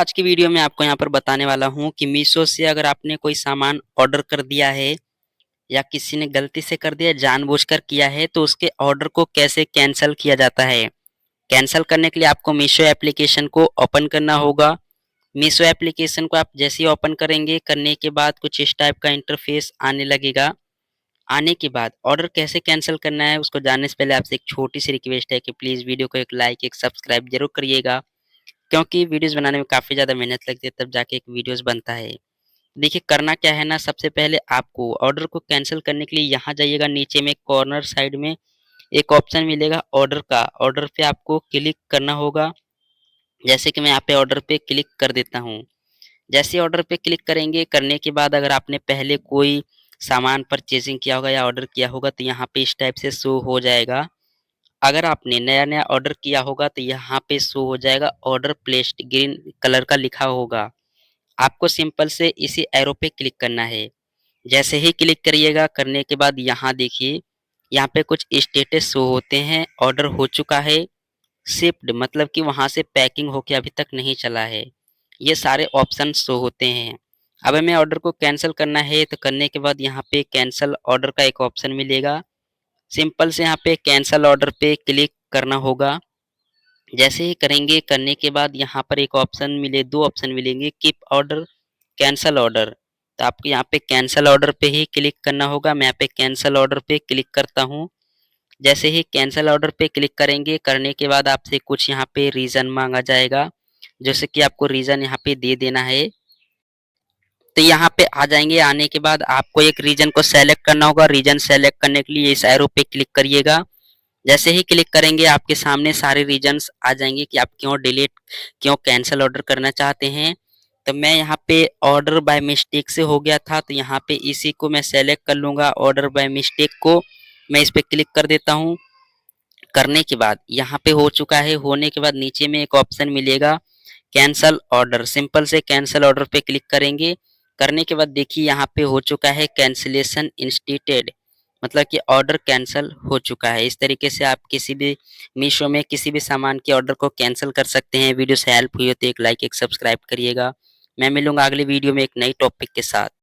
आज की वीडियो में आपको यहाँ पर बताने वाला हूँ कि मीशो से अगर आपने कोई सामान ऑर्डर कर दिया है या किसी ने गलती से कर दिया, जानबूझकर किया है, तो उसके ऑर्डर को कैसे कैंसल किया जाता है। कैंसल करने के लिए आपको मीशो एप्लीकेशन को ओपन करना होगा। मीशो एप्लीकेशन को आप जैसे ही ओपन करेंगे, करने के बाद कुछ इस टाइप का इंटरफेस आने लगेगा। आने के बाद ऑर्डर कैसे कैंसल करना है उसको जानने से पहले आपसे एक छोटी-सी रिक्वेस्ट है कि प्लीज़ वीडियो को एक लाइक, एक सब्सक्राइब ज़रूर करिएगा। क्योंकि वीडियोज़ बनाने में काफ़ी ज़्यादा मेहनत लगती है, तब जाके एक वीडियोज़ बनता है। देखिए करना क्या है ना, सबसे पहले आपको ऑर्डर को कैंसल करने के लिए यहाँ जाइएगा, नीचे में कॉर्नर साइड में एक ऑप्शन मिलेगा ऑर्डर का। ऑर्डर पे आपको क्लिक करना होगा। जैसे कि मैं यहाँ पे ऑर्डर पे क्लिक कर देता हूँ। जैसे ही ऑर्डर पे क्लिक करेंगे, करने के बाद अगर आपने पहले कोई सामान परचेज़िंग किया होगा या ऑर्डर किया होगा, तो यहाँ पे इस टाइप से शो हो जाएगा। अगर आपने नया-नया ऑर्डर किया होगा, तो यहाँ पे शो हो जाएगा ऑर्डर प्लेस्ड, ग्रीन कलर का लिखा होगा। आपको सिंपल से इसी एरो पे क्लिक करना है। जैसे ही क्लिक करिएगा, करने के बाद यहाँ देखिए, यहाँ पे कुछ स्टेटस शो होते हैं, ऑर्डर हो चुका है, शिप्ड मतलब कि वहाँ से पैकिंग होके अभी तक नहीं चला है। ये सारे ऑप्शन शो होते हैं। अब हमें ऑर्डर को कैंसल करना है, तो करने के बाद यहाँ पे कैंसल ऑर्डर का एक ऑप्शन मिलेगा। सिंपल से यहाँ पे कैंसल ऑर्डर पे क्लिक करना होगा। जैसे ही करेंगे, करने के बाद यहाँ पर एक ऑप्शन मिले 2 ऑप्शन मिलेंगे, कीप ऑर्डर, कैंसल ऑर्डर। तो आपको यहाँ पे कैंसल ऑर्डर पे ही क्लिक करना होगा। मैं यहाँ पे कैंसल ऑर्डर पे क्लिक करता हूँ। जैसे ही कैंसल ऑर्डर पे क्लिक करेंगे, करने के बाद आपसे कुछ यहाँ पे रीज़न माँगा जाएगा, जैसे कि आपको रीज़न यहाँ पे दे देना है। तो यहाँ पे आ जाएँगे, आने के बाद आपको एक रीजन को सेलेक्ट करना होगा। रीजन सेलेक्ट करने के लिए इस एरो पे क्लिक करिएगा। जैसे ही क्लिक करेंगे, आपके सामने सारे रीजन्स आ जाएँगे कि आप क्यों कैंसल ऑर्डर करना चाहते हैं। तो मैं यहाँ पे ऑर्डर बाय मिस्टेक से हो गया था, तो यहाँ पे इसी को मैं सेलेक्ट कर लूँगा, ऑर्डर बाय मिस्टेक को। मैं इस पे क्लिक कर देता हूँ। करने के बाद यहाँ पे हो चुका है, होने के बाद नीचे में एक ऑप्शन मिलेगा कैंसल ऑर्डर। सिंपल से कैंसल ऑर्डर पे क्लिक करेंगे। करने के बाद देखिए यहाँ पे हो चुका है कैंसलेशन इंस्टेटेड, मतलब कि ऑर्डर कैंसल हो चुका है। इस तरीके से आप किसी भी मीशो में किसी भी सामान के ऑर्डर को कैंसल कर सकते हैं। वीडियो से हेल्प हुई हो तो एक लाइक, एक सब्सक्राइब करिएगा। मैं मिलूँगा अगली वीडियो में एक नई टॉपिक के साथ।